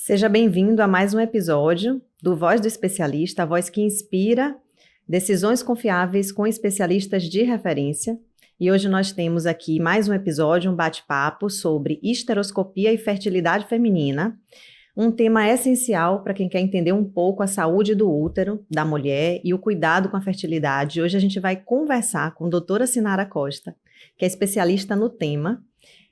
Seja bem-vindo a mais um episódio do Voz do Especialista, a voz que inspira decisões confiáveis com especialistas de referência. E hoje nós temos aqui mais um episódio, um bate-papo sobre histeroscopia e fertilidade feminina, um tema essencial para quem quer entender um pouco a saúde do útero, da mulher e o cuidado com a fertilidade. Hoje a gente vai conversar com a doutora Sinara Costa, que é especialista no tema,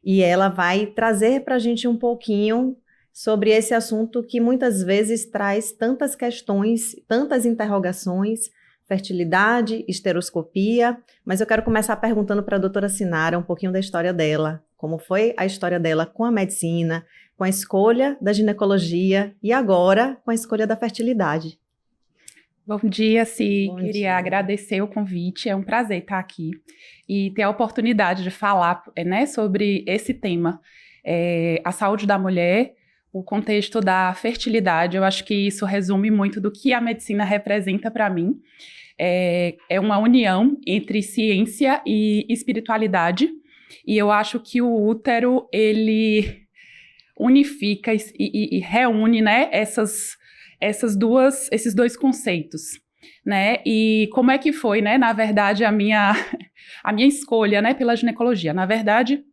e ela vai trazer para a gente um pouquinho sobre esse assunto que muitas vezes traz tantas questões, tantas interrogações, fertilidade, histeroscopia, mas eu quero começar perguntando para a doutora Sinara um pouquinho da história dela, como foi a história dela com a medicina, com a escolha da ginecologia e agora com a escolha da fertilidade. Bom dia, Si. Bom Queria dia. agradecer o convite, é um prazer estar aqui e ter a oportunidade de falar, sobre esse tema, a saúde da mulher, o contexto da fertilidade. Eu acho que isso resume muito do que a medicina representa para mim. É uma união entre ciência e espiritualidade, e eu acho que o útero, ele unifica e reúne, né, esses dois conceitos, né? E como é que foi, né, na verdade, a minha escolha, né, pela ginecologia? Na verdade,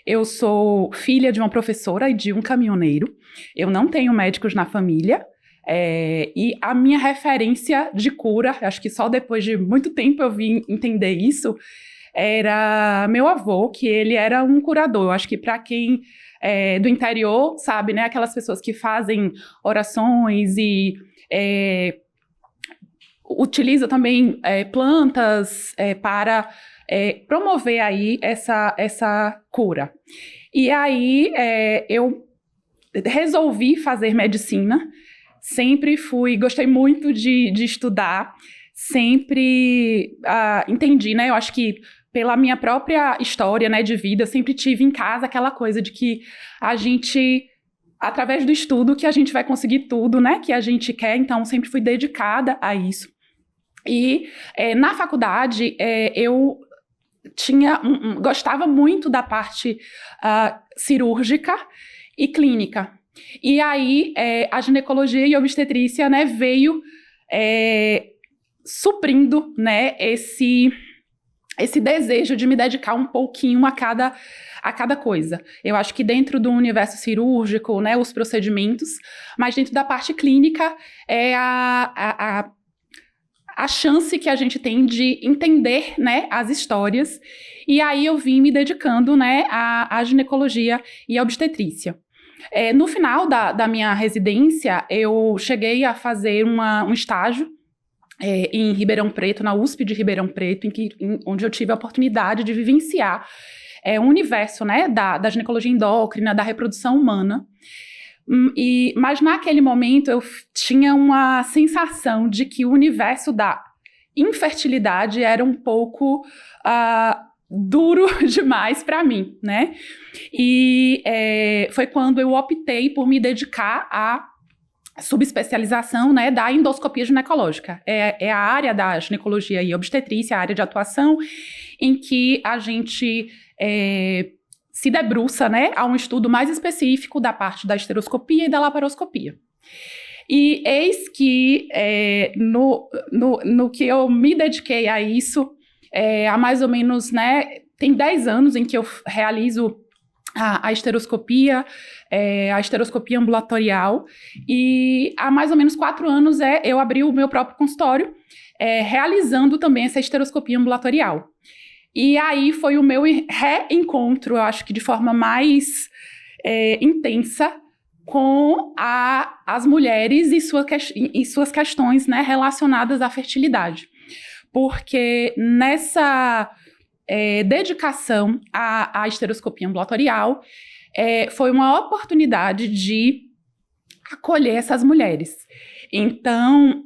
eu sou filha de uma professora e de um caminhoneiro. Eu não tenho médicos na família. E a minha referência de cura, acho que só depois de muito tempo eu vim entender isso, era meu avô, que ele era um curador. Eu acho que para quem do interior, sabe, né, aquelas pessoas que fazem orações e utiliza também plantas para promover aí essa cura. E aí eu resolvi fazer medicina, gostei muito de estudar, sempre entendi, né, eu acho que pela minha própria história, né, de vida, eu sempre tive em casa aquela coisa de que a gente, através do estudo, que a gente vai conseguir tudo, né, que a gente quer, então sempre fui dedicada a isso. E na faculdade eu gostava muito da parte cirúrgica e clínica. E aí a ginecologia e a obstetrícia, né, veio suprindo, né, esse desejo de me dedicar um pouquinho a cada coisa. Eu acho que dentro do universo cirúrgico, né, os procedimentos, mas dentro da parte clínica é a chance que a gente tem de entender, né, as histórias. E aí eu vim me dedicando, né, à ginecologia e à obstetrícia. No final da minha residência, eu cheguei a fazer um estágio em Ribeirão Preto, na USP de Ribeirão Preto, onde eu tive a oportunidade de vivenciar o universo, né, da ginecologia endócrina, da reprodução humana. Mas naquele momento eu tinha uma sensação de que o universo da infertilidade era um pouco duro demais para mim, né? E foi quando eu optei por me dedicar à subespecialização, né, da endoscopia ginecológica. É a área da ginecologia e obstetrícia, a área de atuação em que a gente se debruça, né, a um estudo mais específico da parte da histeroscopia e da laparoscopia. E eis que no que eu me dediquei a isso, há mais ou menos, né, tem 10 anos em que eu realizo a histeroscopia ambulatorial, e há mais ou menos 4 anos eu abri o meu próprio consultório, realizando também essa histeroscopia ambulatorial. E aí foi o meu reencontro, eu acho que de forma mais intensa, com as mulheres e suas questões, né, relacionadas à fertilidade. Porque nessa dedicação à histeroscopia ambulatorial, foi uma oportunidade de acolher essas mulheres. Então,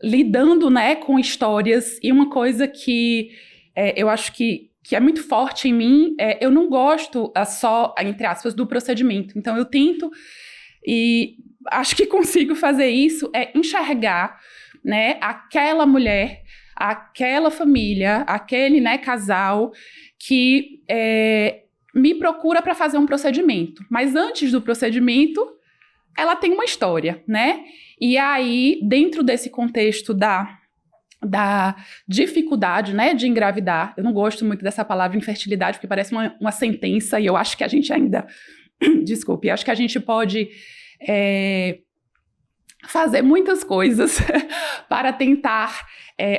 lidando, né, com histórias, e uma coisa que eu acho que é muito forte em mim, eu não gosto só, entre aspas, do procedimento. Então eu tento, e acho que consigo fazer isso, enxergar, né, aquela mulher, aquela família, aquele, né, casal que me procura para fazer um procedimento. Mas antes do procedimento, ela tem uma história, né? E aí, dentro desse contexto da dificuldade, né, de engravidar, eu não gosto muito dessa palavra infertilidade, porque parece uma sentença, e eu acho que a gente ainda... Desculpe, acho que a gente pode fazer muitas coisas para tentar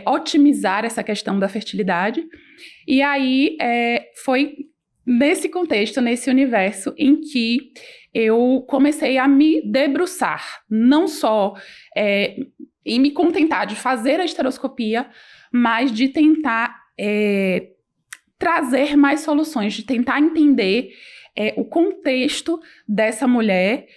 otimizar essa questão da fertilidade. E aí, foi nesse contexto, nesse universo, em que eu comecei a me debruçar, não só em me contentar de fazer a esteroscopia, mas de tentar trazer mais soluções, de tentar entender o contexto dessa mulher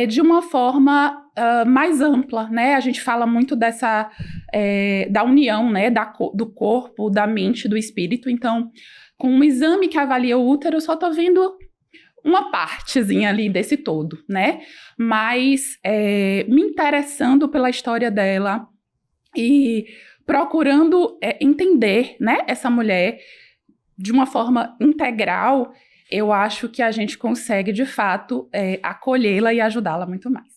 de uma forma mais ampla, né? A gente fala muito da união, né? Do corpo, da mente, do espírito. Então, com um exame que avalia o útero, eu só estou vendo uma partezinha ali desse todo, né? Mas me interessando pela história dela e procurando entender, né, essa mulher de uma forma integral, eu acho que a gente consegue, de fato, acolhê-la e ajudá-la muito mais.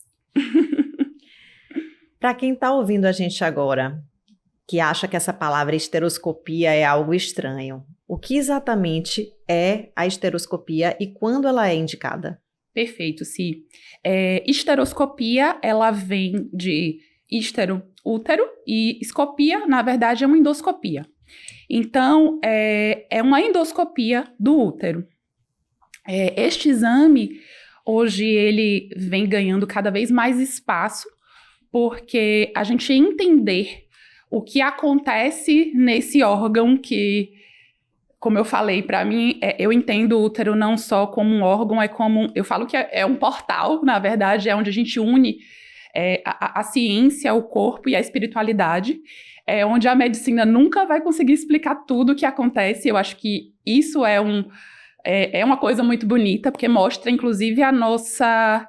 Para quem está ouvindo a gente agora, que acha que essa palavra esteroscopia é algo estranho, o que exatamente é a esteroscopia e quando ela é indicada? Perfeito, sim. Esteroscopia, ela vem de estero, útero, e escopia, na verdade, é uma endoscopia. Então, é uma endoscopia do útero. Este exame, hoje, ele vem ganhando cada vez mais espaço, porque a gente entender o que acontece nesse órgão que, como eu falei, para mim, eu entendo o útero não só como um órgão, eu falo que é um portal, na verdade, é onde a gente une a ciência, o corpo e a espiritualidade, onde a medicina nunca vai conseguir explicar tudo o que acontece. Eu acho que isso é uma coisa muito bonita, porque mostra, inclusive, a nossa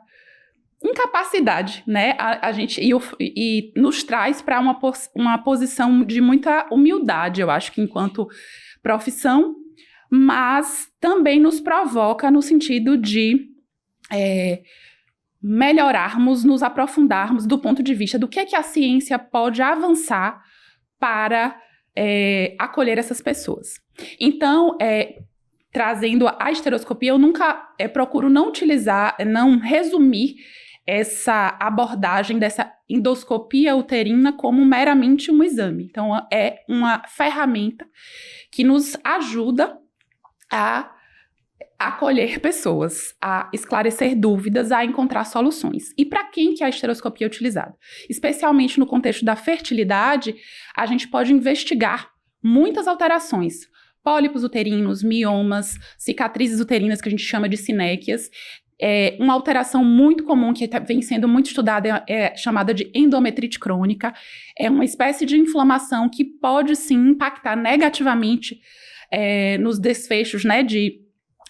incapacidade, né? A gente, e nos traz para uma posição de muita humildade, eu acho que enquanto profissão, mas também nos provoca no sentido de melhorarmos, nos aprofundarmos do ponto de vista do que é que a ciência pode avançar para acolher essas pessoas. Então, trazendo a esteroscopia, eu nunca procuro não utilizar, não resumir essa abordagem dessa endoscopia uterina como meramente um exame. Então, é uma ferramenta que nos ajuda a acolher pessoas, a esclarecer dúvidas, a encontrar soluções. E para quem que a esteroscopia é utilizada? Especialmente no contexto da fertilidade, a gente pode investigar muitas alterações. Pólipos uterinos, miomas, cicatrizes uterinas, que a gente chama de sinéquias. Uma alteração muito comum que vem sendo muito estudada é chamada de endometrite crônica. É uma espécie de inflamação que pode sim impactar negativamente nos desfechos, né,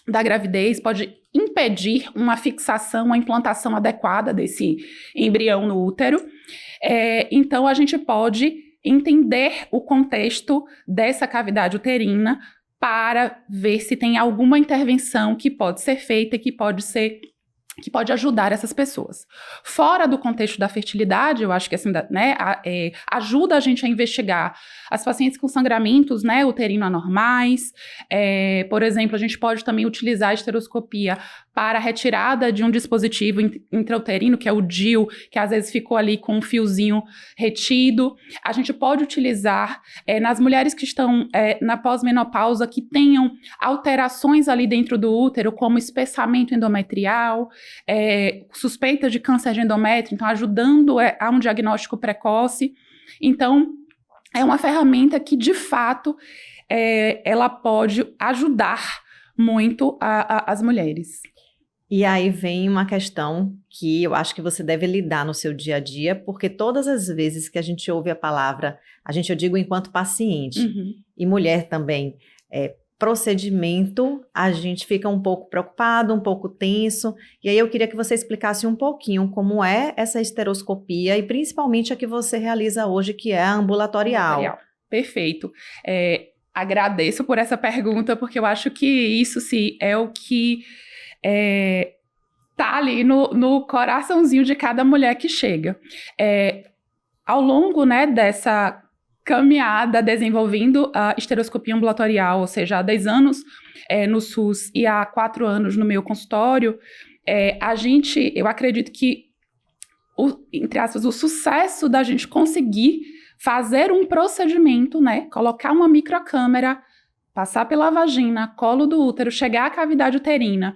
da gravidez, pode impedir uma fixação, uma implantação adequada desse embrião no útero. Então, a gente pode entender o contexto dessa cavidade uterina para ver se tem alguma intervenção que pode ser feita e que pode ajudar essas pessoas. Fora do contexto da fertilidade, eu acho que assim, né, ajuda a gente a investigar as pacientes com sangramentos, né, uterino anormais. Por exemplo, a gente pode também utilizar a esteroscopia para a retirada de um dispositivo intrauterino, que é o DIU, que às vezes ficou ali com um fiozinho retido. A gente pode utilizar nas mulheres que estão na pós-menopausa, que tenham alterações ali dentro do útero, como espessamento endometrial, suspeita de câncer de endométrio, então ajudando a um diagnóstico precoce. Então, é uma ferramenta que, de fato, ela pode ajudar muito as mulheres. E aí vem uma questão que eu acho que você deve lidar no seu dia a dia, porque todas as vezes que a gente ouve a palavra, eu digo enquanto paciente, e mulher também, procedimento, a gente fica um pouco preocupado, um pouco tenso, e aí eu queria que você explicasse um pouquinho como é essa esteroscopia e principalmente a que você realiza hoje, que é a ambulatorial. Perfeito. agradeço por essa pergunta, porque eu acho que isso, sim, é o que tá ali no coraçãozinho de cada mulher que chega. Ao longo, né, dessa caminhada desenvolvendo a estereoscopia ambulatorial, ou seja, há 10 anos no SUS e há 4 anos no meu consultório, eu acredito que, entre aspas, o sucesso da gente conseguir fazer um procedimento, né, colocar uma microcâmera, passar pela vagina, colo do útero, chegar à cavidade uterina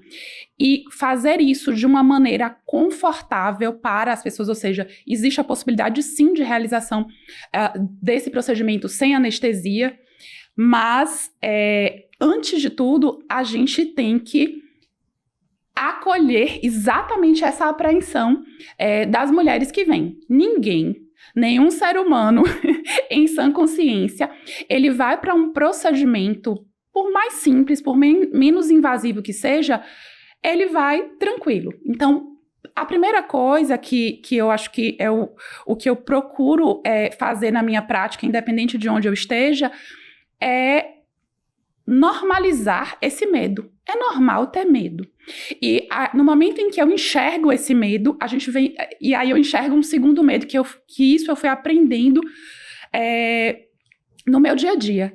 e fazer isso de uma maneira confortável para as pessoas, ou seja, existe a possibilidade sim de realização desse procedimento sem anestesia, mas antes de tudo, a gente tem que acolher exatamente essa apreensão das mulheres que vêm. Nenhum ser humano em sã consciência, ele vai para um procedimento, por mais simples, por menos invasivo que seja, ele vai tranquilo. Então, a primeira coisa que eu acho que é o que eu procuro fazer na minha prática, independente de onde eu esteja, é normalizar esse medo. É normal ter medo. E no momento em que eu enxergo esse medo, e aí eu enxergo um segundo medo, que isso eu fui aprendendo no meu dia a dia.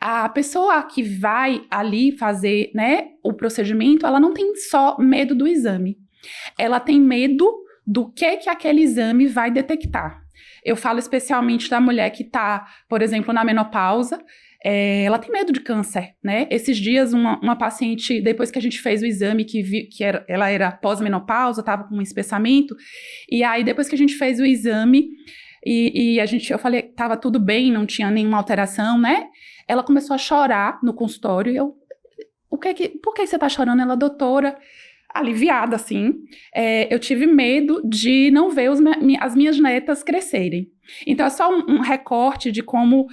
A pessoa que vai ali fazer, né, o procedimento, ela não tem só medo do exame. Ela tem medo do que aquele exame vai detectar. Eu falo especialmente da mulher que está, por exemplo, na menopausa. Ela tem medo de câncer, né? Esses dias, uma paciente, depois que a gente fez o exame, ela era pós-menopausa, estava com um espessamento, e aí depois que a gente fez o exame, eu falei que estava tudo bem, não tinha nenhuma alteração, né? Ela começou a chorar no consultório, e por que você está chorando? Ela, doutora, aliviada, assim, eu tive medo de não ver as minhas netas crescerem. Então, é só um recorte de como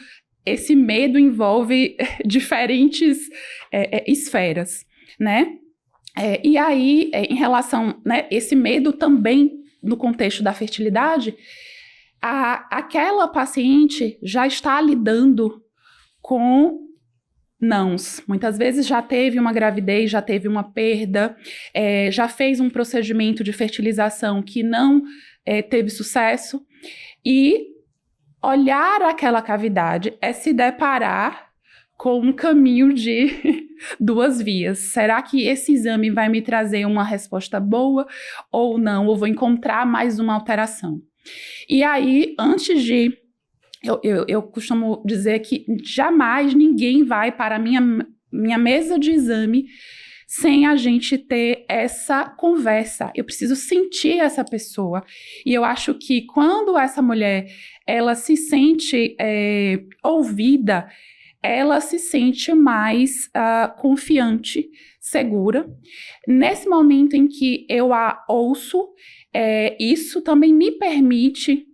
esse medo envolve diferentes esferas, né? E aí, em relação, né, esse medo também no contexto da fertilidade, aquela paciente já está lidando com nãos. Muitas vezes já teve uma gravidez, já teve uma perda, já fez um procedimento de fertilização que não teve sucesso, e olhar aquela cavidade é se deparar com um caminho de 2 vias. Será que esse exame vai me trazer uma resposta boa ou não? Ou vou encontrar mais uma alteração? E aí, antes de... Eu costumo dizer que jamais ninguém vai para a minha mesa de exame sem a gente ter essa conversa. Eu preciso sentir essa pessoa. E eu acho que quando essa mulher ela se sente ouvida, ela se sente mais confiante, segura. Nesse momento em que eu a ouço, isso também me permite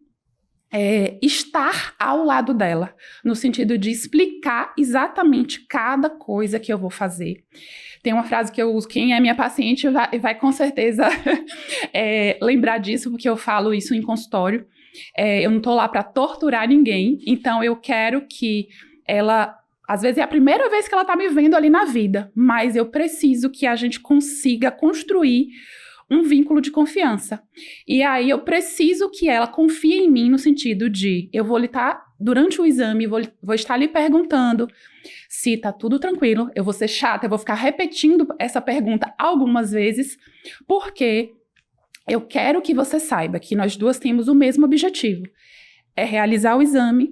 estar ao lado dela, no sentido de explicar exatamente cada coisa que eu vou fazer. Tem uma frase que eu uso, quem é minha paciente vai com certeza lembrar disso, porque eu falo isso em consultório. Eu não estou lá para torturar ninguém, então eu quero que ela... Às vezes é a primeira vez que ela está me vendo ali na vida, mas eu preciso que a gente consiga construir um vínculo de confiança. E aí eu preciso que ela confie em mim no sentido de eu vou lhe estar, durante o exame, vou estar lhe perguntando se está tudo tranquilo, eu vou ser chata, eu vou ficar repetindo essa pergunta algumas vezes, porque eu quero que você saiba que nós duas temos o mesmo objetivo, é realizar o exame.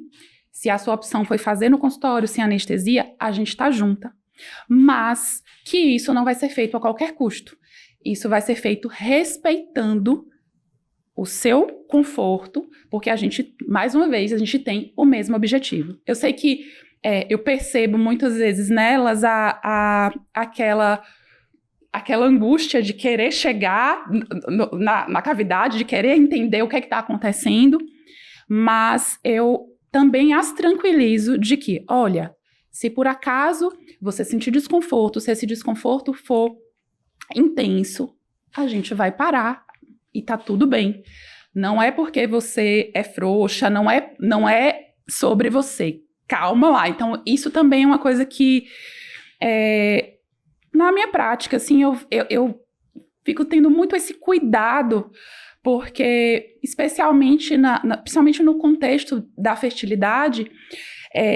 Se a sua opção foi fazer no consultório sem anestesia, a gente está junta. Mas que isso não vai ser feito a qualquer custo. Isso vai ser feito respeitando o seu conforto, porque a gente, mais uma vez, a gente tem o mesmo objetivo. Eu sei que eu percebo muitas vezes nelas aquela angústia de querer chegar na cavidade, de querer entender o que está acontecendo, mas eu também as tranquilizo de que, olha, se por acaso você sentir desconforto, se esse desconforto for intenso, a gente vai parar e tá tudo bem. Não é porque você é frouxa, não é sobre você. calma lá. Então, isso também é uma coisa que, na minha prática, assim, eu fico tendo muito esse cuidado, porque, principalmente no contexto da fertilidade,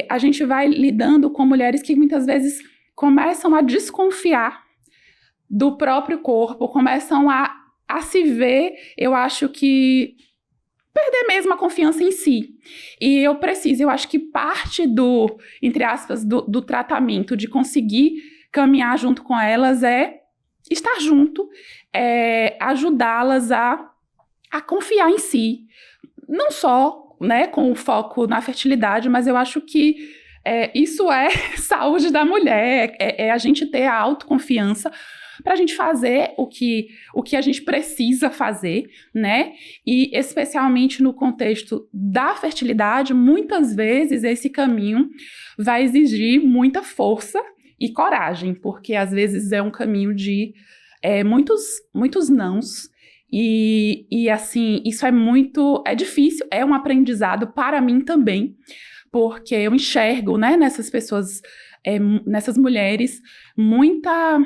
a gente vai lidando com mulheres que muitas vezes começam a desconfiar do próprio corpo, começam a se ver, eu acho que perder mesmo a confiança em si. E eu acho que parte do, entre aspas, do tratamento, de conseguir caminhar junto com elas é estar junto, ajudá-las a confiar em si. Não só, né, com o foco na fertilidade, mas eu acho que isso é saúde da mulher, a gente ter a autoconfiança para a gente fazer o que a gente precisa fazer, né? E especialmente no contexto da fertilidade, muitas vezes esse caminho vai exigir muita força e coragem, porque às vezes é um caminho de muitos nãos. E assim, isso é difícil, é um aprendizado para mim também, porque eu enxergo, né, nessas pessoas, nessas mulheres, muita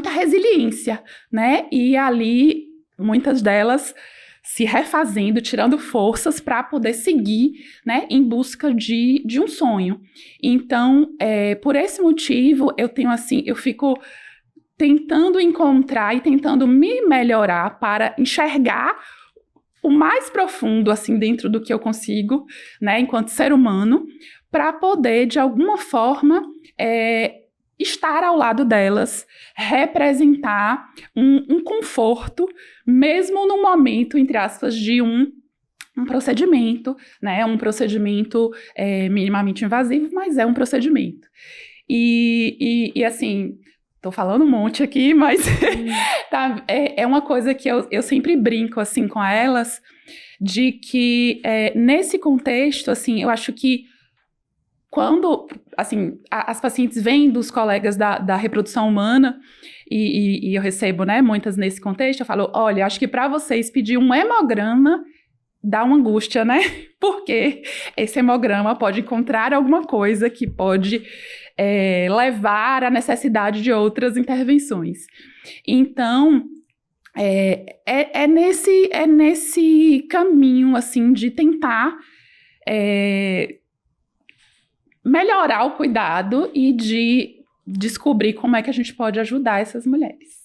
resiliência, né? E ali, muitas delas se refazendo, tirando forças para poder seguir, né, em busca de um sonho. Então, por esse motivo, eu fico tentando encontrar e tentando me melhorar para enxergar o mais profundo, assim, dentro do que eu consigo, né, enquanto ser humano, para poder, de alguma forma, estar ao lado delas, representar um conforto, mesmo no momento, entre aspas, de um procedimento, né? Um procedimento minimamente invasivo, mas é um procedimento. E assim, tô falando um monte aqui, mas tá, é uma coisa que eu sempre brinco, assim, com elas, de que nesse contexto, assim, eu acho que quando, assim, as pacientes vêm dos colegas da reprodução humana, e eu recebo, né, muitas nesse contexto, eu falo, olha, acho que para vocês pedir um hemograma dá uma angústia, né? Porque esse hemograma pode encontrar alguma coisa que pode levar à necessidade de outras intervenções. Então, nesse caminho, assim, de tentar melhorar o cuidado e de descobrir como é que a gente pode ajudar essas mulheres.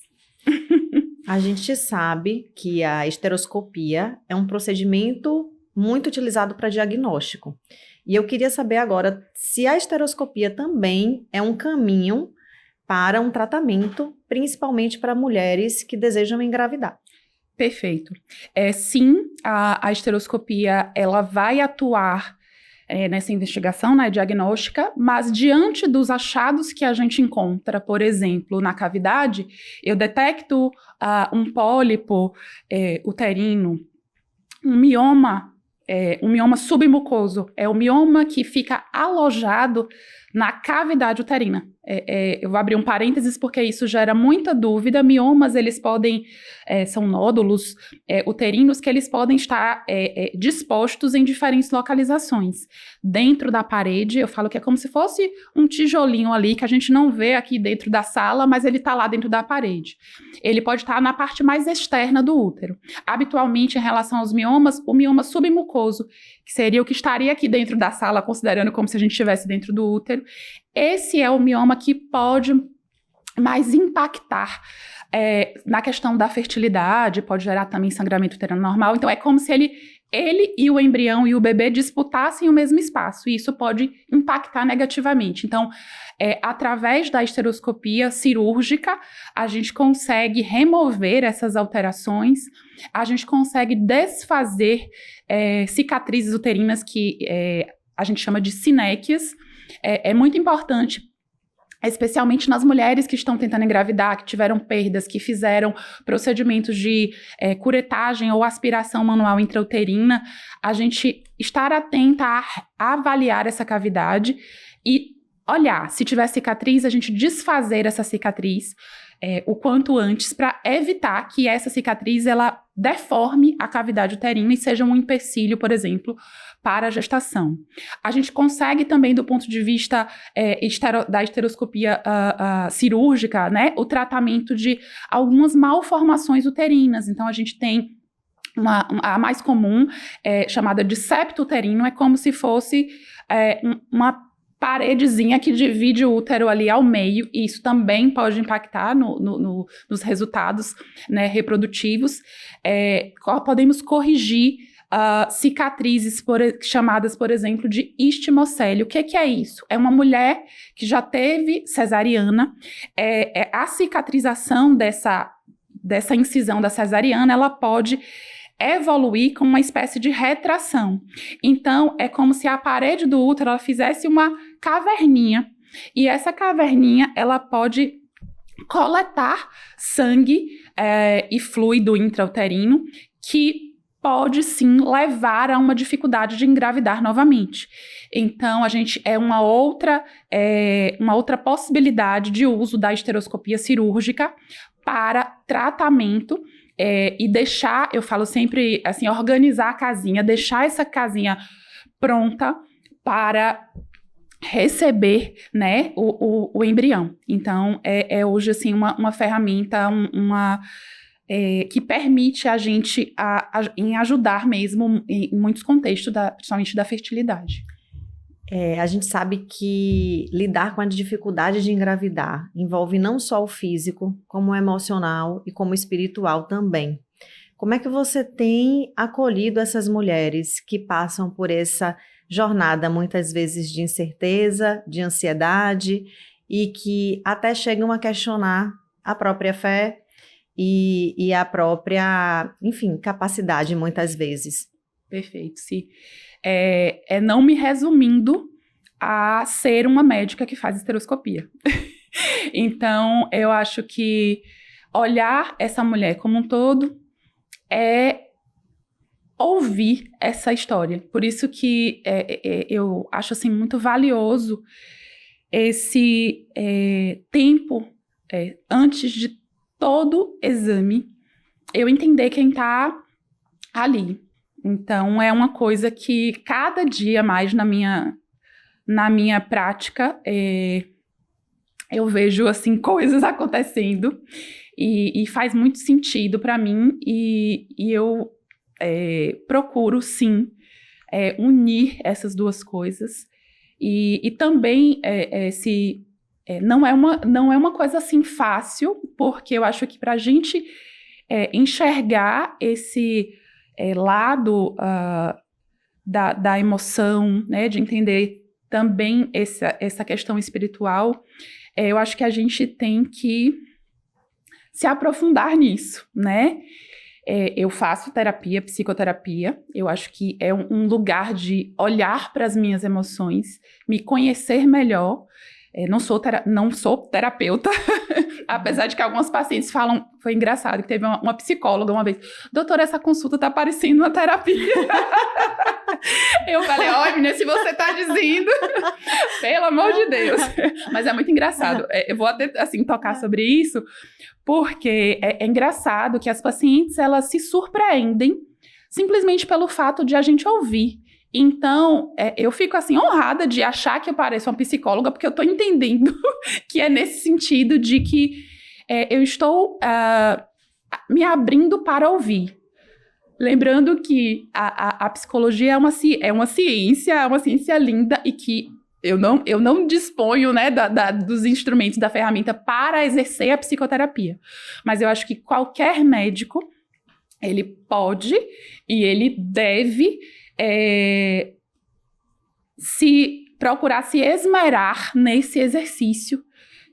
A gente sabe que a esteroscopia é um procedimento muito utilizado para diagnóstico. E eu queria saber agora se a esteroscopia também é um caminho para um tratamento, principalmente para mulheres que desejam engravidar. Perfeito. Sim, a esteroscopia ela vai atuar nessa investigação, né, diagnóstica, mas diante dos achados que a gente encontra, por exemplo, na cavidade, eu detecto um pólipo uterino, um mioma submucoso, é o mioma que fica alojado na cavidade uterina. Eu vou abrir um parênteses porque isso gera muita dúvida. Miomas, eles podem, são nódulos uterinos que eles podem estar dispostos em diferentes localizações. Dentro da parede, eu falo que é como se fosse um tijolinho ali que a gente não vê aqui dentro da sala, mas ele está lá dentro da parede. Ele pode estar na parte mais externa do útero. Habitualmente, em relação aos miomas, o mioma submucoso, que seria o que estaria aqui dentro da sala, considerando como se a gente estivesse dentro do útero, esse é o mioma que pode mais impactar na questão da fertilidade, pode gerar também sangramento uterino normal. Então, é como se ele e o embrião e o bebê disputassem o mesmo espaço, e isso pode impactar negativamente. Então, através da esteroscopia cirúrgica, a gente consegue remover essas alterações, a gente consegue desfazer cicatrizes uterinas que a gente chama de sinéquias. É muito importante, especialmente nas mulheres que estão tentando engravidar, que tiveram perdas, que fizeram procedimentos de curetagem ou aspiração manual intrauterina, a gente estar atenta a avaliar essa cavidade e olhar, se tiver cicatriz, a gente desfazer essa cicatriz, o quanto antes para evitar que essa cicatriz ela deforme a cavidade uterina e seja um empecilho, por exemplo, para a gestação. A gente consegue também, do ponto de vista da esteroscopia cirúrgica, né, o tratamento de algumas malformações uterinas. Então, a gente tem a mais comum, chamada de septo uterino, é como se fosse uma paredezinha que divide o útero ali ao meio, e isso também pode impactar nos resultados, né, reprodutivos. Podemos corrigir cicatrizes chamadas, por exemplo, de istimocele. O que é isso? É uma mulher que já teve cesariana, a cicatrização dessa incisão da cesariana, ela pode evoluir com uma espécie de retração. Então, é como se a parede do útero ela fizesse uma caverninha, e essa caverninha ela pode coletar sangue e fluido intrauterino que pode sim levar a uma dificuldade de engravidar novamente. Então, a gente uma outra possibilidade de uso da esteroscopia cirúrgica para tratamento e deixar, eu falo sempre assim, organizar a casinha, deixar essa casinha pronta para receber, né, o embrião. Então, hoje assim uma ferramenta, que permite a gente em ajudar mesmo em muitos contextos, principalmente da fertilidade. A gente sabe que lidar com a dificuldade de engravidar envolve não só o físico, como o emocional e como o espiritual também. Como é que você tem acolhido essas mulheres que passam por essa jornada, muitas vezes de incerteza, de ansiedade, e que até chegam a questionar a própria fé e a própria, enfim, capacidade, muitas vezes? Perfeito, sim. Não me resumindo a ser uma médica que faz esteroscopia. Então, eu acho que olhar essa mulher como um todo é ouvir essa história. Por isso que eu acho assim, muito valioso esse tempo antes de todo exame, eu entender quem está ali. Então, é uma coisa que cada dia mais na minha prática, eu vejo assim, coisas acontecendo e faz muito sentido para mim e eu procuro, sim, unir essas duas coisas e também não é uma coisa assim fácil, porque eu acho que para a gente enxergar esse lado da emoção, né, de entender também essa questão espiritual, eu acho que a gente tem que se aprofundar nisso, né? Eu faço terapia, psicoterapia, eu acho que é um lugar de olhar para as minhas emoções, me conhecer melhor. Não sou terapeuta, apesar de que algumas pacientes falam, foi engraçado, que teve uma psicóloga uma vez, doutora, essa consulta tá parecendo uma terapia. Eu falei, olha, menina, se você tá dizendo, pelo amor de Deus. Mas é muito engraçado, eu vou até, assim, tocar sobre isso, porque é engraçado que as pacientes, elas se surpreendem simplesmente pelo fato de a gente ouvir. Então, eu fico assim honrada de achar que eu pareço uma psicóloga, porque eu estou entendendo que é nesse sentido de que eu estou me abrindo para ouvir. Lembrando que a psicologia é uma ciência linda e que eu não disponho, né, dos instrumentos, da ferramenta para exercer a psicoterapia. Mas eu acho que qualquer médico, ele pode e ele deve procurar se esmerar nesse exercício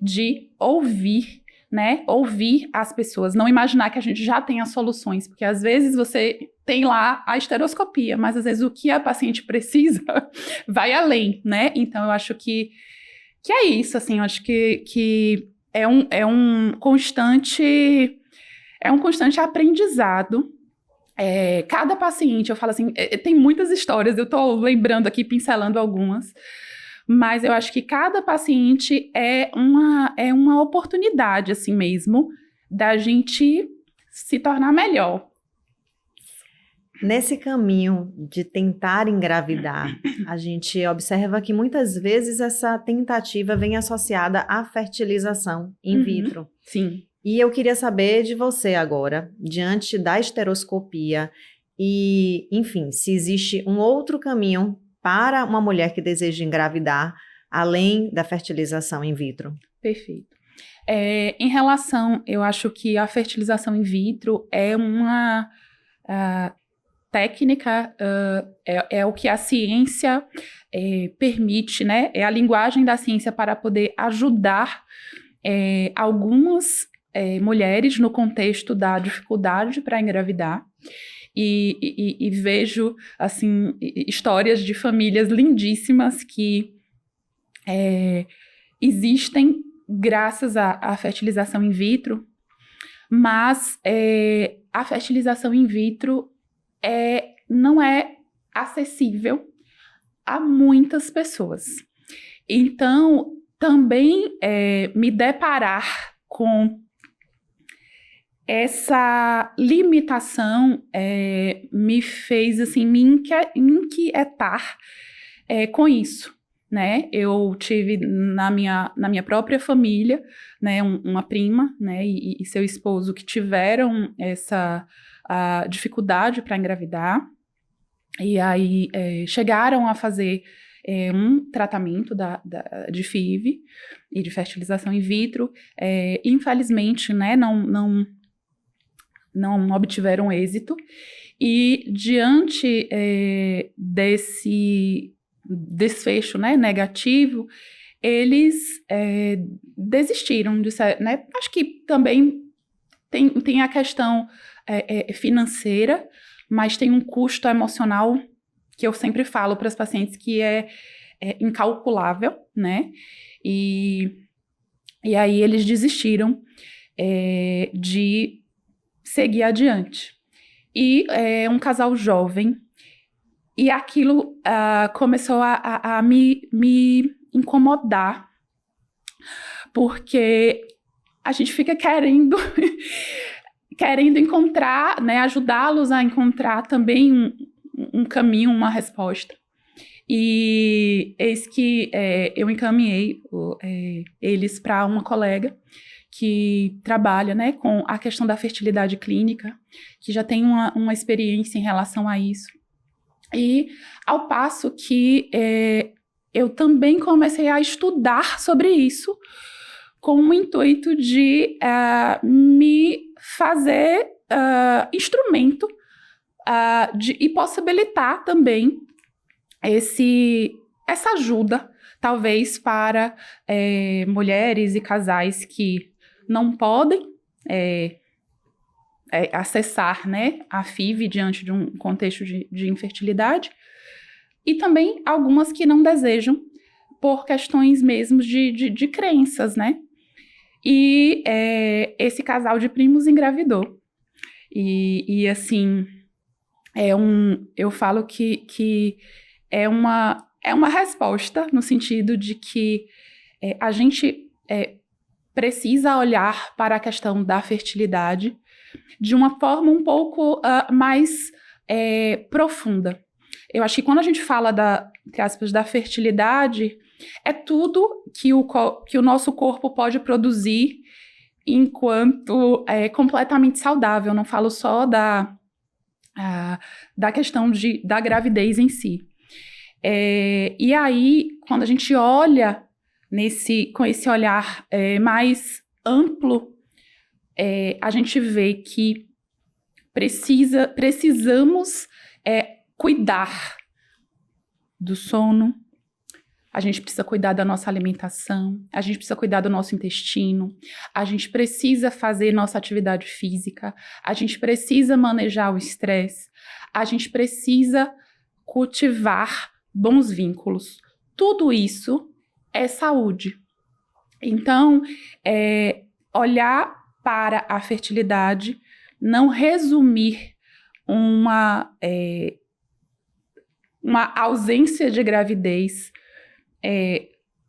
de ouvir, né? Ouvir as pessoas, não imaginar que a gente já tem as soluções, porque às vezes você tem lá a esteroscopia, mas às vezes o que a paciente precisa vai além, né? Então eu acho que é isso, assim, eu acho que é um constante aprendizado. Cada paciente, eu falo assim, tem muitas histórias, eu tô lembrando aqui, pincelando algumas, mas eu acho que cada paciente é uma oportunidade, assim mesmo, da gente se tornar melhor. Nesse caminho de tentar engravidar, a gente observa que muitas vezes essa tentativa vem associada à fertilização in vitro. Sim. E eu queria saber de você agora, diante da esteroscopia e, enfim, se existe um outro caminho para uma mulher que deseja engravidar, além da fertilização in vitro. Perfeito. Em relação, eu acho que a fertilização in vitro é uma técnica, é o que a ciência permite, né? É a linguagem da ciência para poder ajudar algumas mulheres no contexto da dificuldade para engravidar. E vejo, assim, histórias de famílias lindíssimas que existem graças à fertilização in vitro, mas a fertilização in vitro não é acessível a muitas pessoas. Então, também me deparar com essa limitação me fez, assim, me inquietar com isso, né? Eu tive na minha própria família, né, uma prima, né, e seu esposo que tiveram essa dificuldade para engravidar, e aí chegaram a fazer um tratamento de FIV e de fertilização in vitro. Infelizmente, né, não obtiveram êxito, e diante desse desfecho, né, negativo, eles desistiram, né? Acho que também tem a questão financeira, mas tem um custo emocional que eu sempre falo para as pacientes que é incalculável, né? E aí eles desistiram de seguir adiante. E um casal jovem, e aquilo começou a me incomodar, porque a gente fica querendo encontrar, né, ajudá-los a encontrar também um caminho, uma resposta. E eis que eu encaminhei eles para uma colega que trabalha, né, com a questão da fertilidade clínica, que já tem uma experiência em relação a isso. E ao passo que eu também comecei a estudar sobre isso, com o intuito de me fazer instrumento e possibilitar também essa ajuda, talvez para mulheres e casais que não podem acessar, né, a FIV diante de um contexto de infertilidade, e também algumas que não desejam por questões mesmo de crenças, né? E esse casal de primos engravidou. E assim, eu falo que é uma resposta no sentido de que a gente precisa olhar para a questão da fertilidade de uma forma um pouco mais profunda. Eu acho que quando a gente fala entre aspas, da fertilidade, é tudo que o nosso corpo pode produzir enquanto completamente saudável. Eu não falo só da questão da gravidez em si. E aí, quando a gente olha com esse olhar mais amplo, a gente vê que precisamos cuidar do sono, a gente precisa cuidar da nossa alimentação, a gente precisa cuidar do nosso intestino, a gente precisa fazer nossa atividade física, a gente precisa manejar o estresse, a gente precisa cultivar bons vínculos. Tudo isso é saúde. Então, olhar para a fertilidade, não resumir uma ausência de gravidez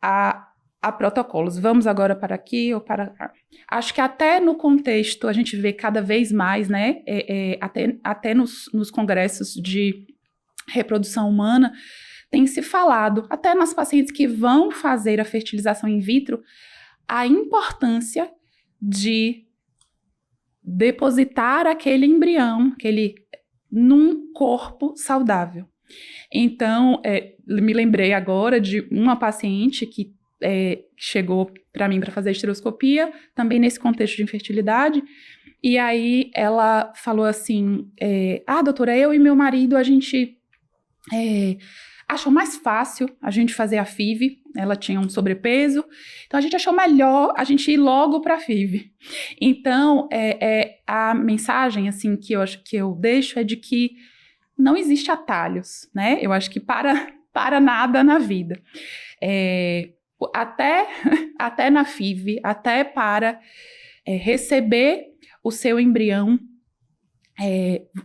a protocolos. Vamos agora para aqui ou para cá. Acho que até no contexto a gente vê cada vez mais, né, até nos congressos de reprodução humana, tem se falado, até nas pacientes que vão fazer a fertilização in vitro, a importância de depositar aquele embrião, num corpo saudável. Então, me lembrei agora de uma paciente que chegou para mim para fazer estereoscopia, também nesse contexto de infertilidade, e aí ela falou assim, doutora, eu e meu marido, a gente achou mais fácil a gente fazer a FIV, ela tinha um sobrepeso, então a gente achou melhor a gente ir logo para a FIV. Então, a mensagem assim, que eu deixo é de que não existe atalhos, né? Eu acho que para nada na vida. Até na FIV, até para receber o seu embrião,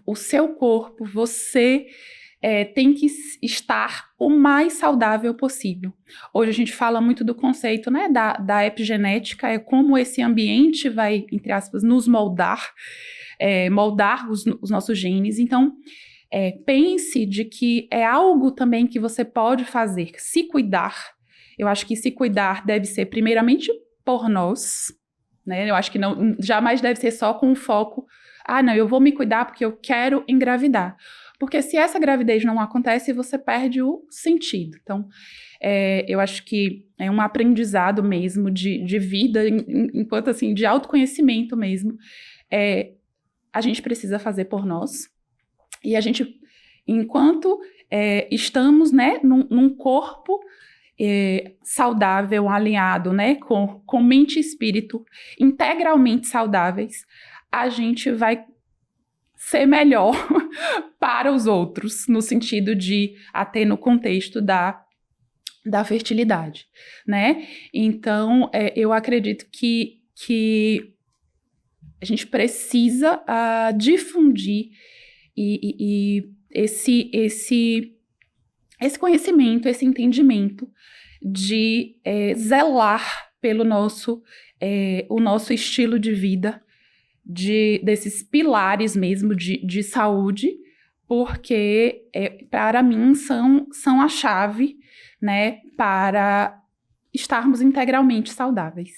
o seu corpo, você tem que estar o mais saudável possível. Hoje a gente fala muito do conceito, né, da epigenética, como esse ambiente vai, entre aspas, nos moldar os nossos genes. Então, pense de que é algo também que você pode fazer, se cuidar. Eu acho que se cuidar deve ser primeiramente por nós, né? Eu acho que jamais deve ser só com o foco, não, eu vou me cuidar porque eu quero engravidar. Porque se essa gravidez não acontece, você perde o sentido. Então, eu acho que é um aprendizado mesmo de vida, enquanto assim, de autoconhecimento mesmo. A gente precisa fazer por nós. E a gente, enquanto estamos, né, num corpo saudável, alinhado, né, com mente e espírito integralmente saudáveis, a gente vai ser melhor para os outros, no sentido de até no contexto da fertilidade, né? Então, eu acredito que a gente precisa difundir e esse conhecimento, esse entendimento de zelar pelo o nosso estilo de vida, desses pilares mesmo de saúde, porque para mim são a chave, né, para estarmos integralmente saudáveis.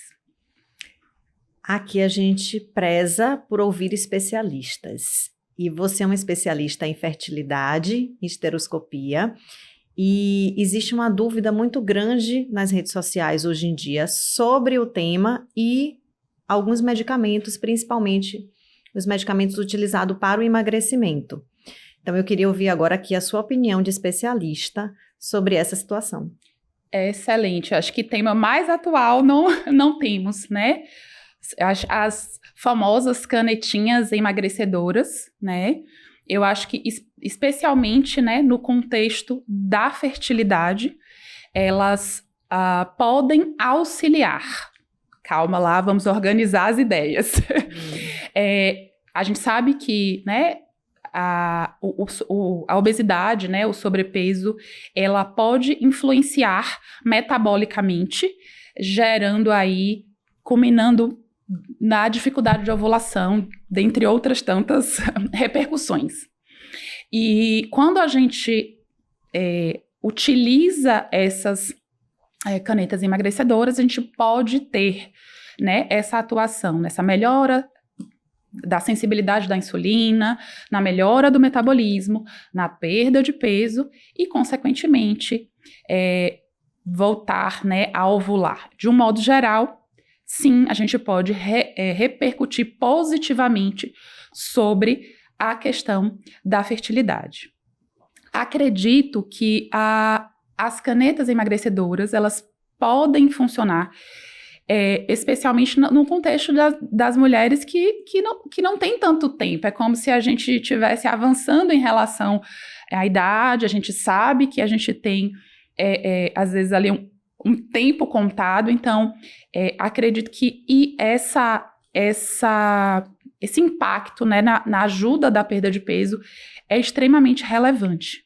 Aqui a gente preza por ouvir especialistas. E você é uma especialista em fertilidade, esteroscopia, e existe uma dúvida muito grande nas redes sociais hoje em dia sobre o tema e alguns medicamentos, principalmente os medicamentos utilizados para o emagrecimento. Então, eu queria ouvir agora aqui a sua opinião de especialista sobre essa situação. Excelente. Acho que tema mais atual não temos, né? As famosas canetinhas emagrecedoras, né? Eu acho que, especialmente, né, no contexto da fertilidade, elas podem auxiliar. Calma lá, vamos organizar as ideias. A gente sabe que, né, a obesidade, né, o sobrepeso, ela pode influenciar metabolicamente, gerando aí, culminando na dificuldade de ovulação, dentre outras tantas repercussões. E quando a gente utiliza essas canetas emagrecedoras, a gente pode ter, né, essa atuação, nessa melhora da sensibilidade da insulina, na melhora do metabolismo, na perda de peso e, consequentemente, voltar, né, a ovular. De um modo geral, sim, a gente pode repercutir positivamente sobre a questão da fertilidade. Acredito que as canetas emagrecedoras, elas podem funcionar, especialmente no contexto das mulheres que não têm tanto tempo. É como se a gente estivesse avançando em relação à idade, a gente sabe que a gente tem, às vezes, ali um tempo contado. Então, acredito que esse impacto, né, na ajuda da perda de peso é extremamente relevante.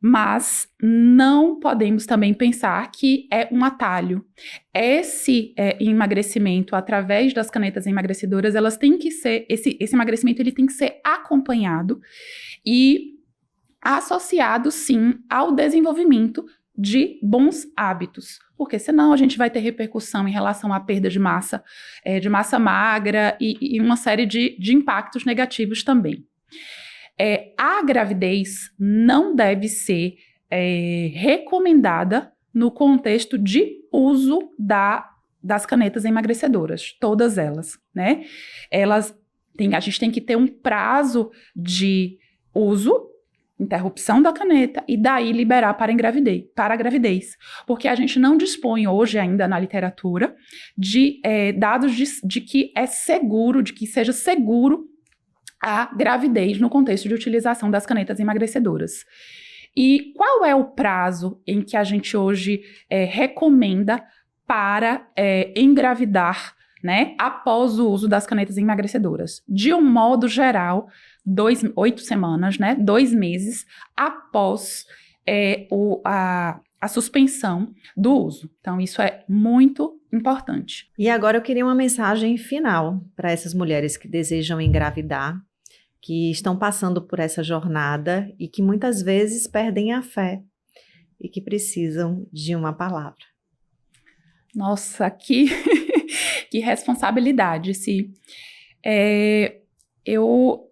Mas não podemos também pensar que é um atalho. Esse emagrecimento através das canetas emagrecedoras, elas têm que ser, esse emagrecimento ele tem que ser acompanhado e associado, sim, ao desenvolvimento de bons hábitos, porque senão a gente vai ter repercussão em relação à perda de massa magra e uma série de impactos negativos também. A gravidez não deve ser recomendada no contexto de uso das canetas emagrecedoras, todas elas, né? A gente tem que ter um prazo de uso, interrupção da caneta e daí liberar para a gravidez, porque a gente não dispõe hoje ainda na literatura de dados de que é seguro, de que seja seguro a gravidez no contexto de utilização das canetas emagrecedoras. E qual é o prazo em que a gente hoje recomenda para engravidar, né, após o uso das canetas emagrecedoras? De um modo geral, 8 semanas, né, 2 meses após a suspensão do uso. Então, isso é muito importante. E agora eu queria uma mensagem final para essas mulheres que desejam engravidar, que estão passando por essa jornada e que muitas vezes perdem a fé e que precisam de uma palavra. Nossa, que responsabilidade, Si. Eu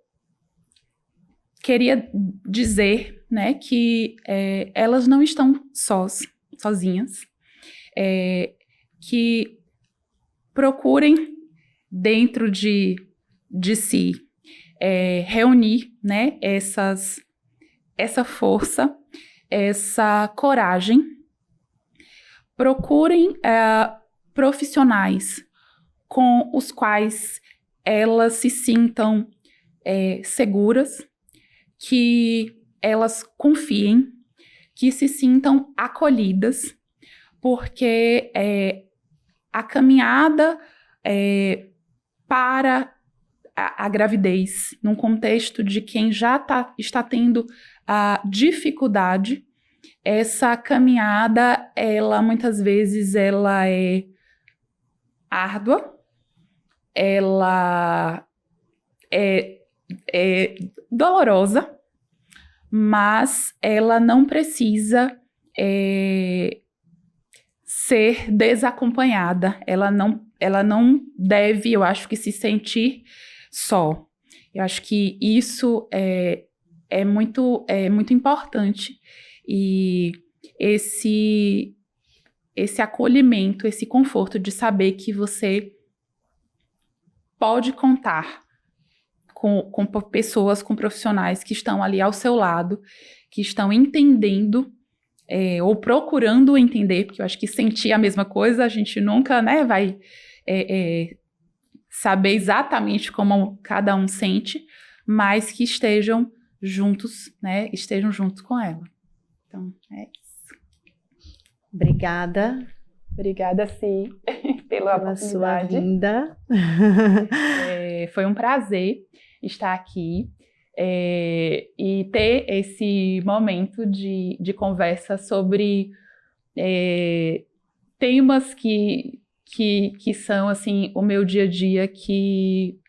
queria dizer, né, que elas não estão sozinhas, que procurem dentro de si reunir, né, essa força, essa coragem. Procurem profissionais com os quais elas se sintam seguras, que elas confiem, que se sintam acolhidas, porque a caminhada para a gravidez, num contexto de quem já está tendo a dificuldade, essa caminhada, muitas vezes, ela é árdua, ela é dolorosa, mas ela não precisa ser desacompanhada, ela não deve, eu acho que, se sentir só. Eu acho que isso é muito importante. E esse acolhimento, esse conforto de saber que você pode contar com pessoas, com profissionais que estão ali ao seu lado, que estão entendendo ou procurando entender, porque eu acho que sentir a mesma coisa, a gente nunca, né, vai saber exatamente como cada um sente, mas que estejam juntos, né, estejam juntos com ela. Então, é isso. Obrigada. Obrigada, Si, pela oportunidade. Sua vinda. Foi um prazer estar aqui e ter esse momento de conversa sobre temas que são, assim, o meu dia a dia, que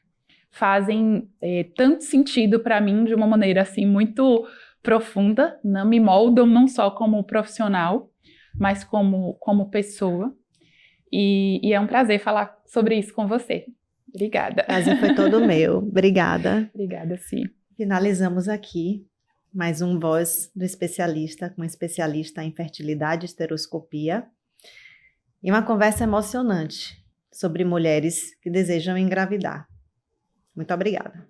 fazem tanto sentido para mim de uma maneira, assim, muito profunda, não me moldam não só como profissional, mas como pessoa. E é um prazer falar sobre isso com você. Obrigada. O prazer foi todo meu. Obrigada. Obrigada, Si. Finalizamos aqui mais um Voz do Especialista, com um especialista em fertilidade e esteroscopia, e uma conversa emocionante sobre mulheres que desejam engravidar. Muito obrigada.